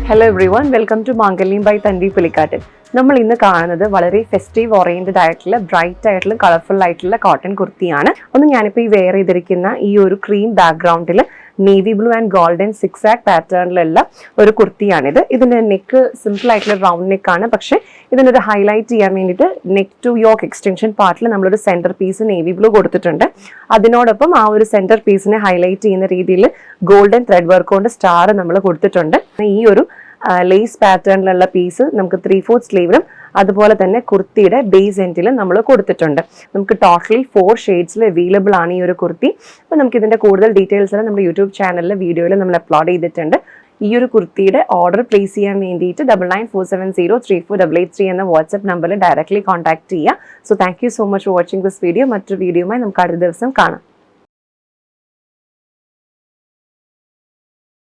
Hello everyone, welcome to Mangalyam by Tanvi Pulikattan. നമ്മൾ ഇന്ന് കാണുന്നത് വളരെ ഫെസ്റ്റീവ് ഓറിയന്റഡ് ആയിട്ടുള്ള ബ്രൈറ്റ് ആയിട്ടുള്ള കളർഫുൾ ആയിട്ടുള്ള കോട്ടൺ കുർത്തിയാണ്. ഞാനിപ്പോൾ ഈ വെയർ ചെയ്തിരിക്കുന്ന ഈ ഒരു ക്രീം ബാക്ക്ഗ്രൗണ്ടിൽ navy blue and golden six ആക്ക് പാറ്റേണിലുള്ള ഒരു കുർത്തിയാണിത്. ഇതിന്റെ നെക്ക് സിമ്പിൾ ആയിട്ടുള്ള റൗണ്ട് നെക്ക് ആണ്. പക്ഷേ ഇതിനൊരു ഹൈലൈറ്റ് ചെയ്യാൻ വേണ്ടിയിട്ട് നെക്ക് ടു യോക്ക് എക്സ്റ്റൻഷൻ പാർട്ടിൽ നമ്മളൊരു സെന്റർ പീസ് നേവി ബ്ലൂ കൊടുത്തിട്ടുണ്ട്. അതിനോടൊപ്പം ആ ഒരു സെന്റർ പീസിനെ ഹൈലൈറ്റ് ചെയ്യുന്ന രീതിയിൽ ഗോൾഡൻ ത്രെഡ് വർക്ക് കൊണ്ട് സ്റ്റാർ നമ്മൾ കൊടുത്തിട്ടുണ്ട്. ഈ ഒരു ലേസ് പാറ്റേണിലുള്ള പീസ് നമുക്ക് 3/4 സ്ലീവിലും അതുപോലെ തന്നെ കുർത്തിയുടെ ബേസ് എൻഡിലും നമ്മൾ കൊടുത്തിട്ടുണ്ട്. നമുക്ക് ടോട്ടലി 4 ഷെയ്ഡ്സിൽ അവൈലബിൾ ആണ് ഈ ഒരു കുർത്തി. അപ്പോൾ നമുക്ക് ഇതിന്റെ കൂടുതൽ ഡീറ്റെയിൽസ് നമ്മുടെ യൂട്യൂബ് ചാനലിലെ വീഡിയോയിൽ നമ്മൾ അപ്ലോഡ് ചെയ്തിട്ടുണ്ട്. ഈ ഒരു കുർത്തിയുടെ ഓർഡർ പ്ലേസ് ചെയ്യാൻ വേണ്ടിയിട്ട് 9947034883 എന്ന വാട്സ്ആപ്പ് നമ്പറിൽ ഡയറക്ട്ലി കോൺടാക്ട് ചെയ്യുക. So thank you so much for watching this video. മറ്റൊരു വീഡിയോയുമായി നമുക്ക് അടുത്ത ദിവസം കാണാം.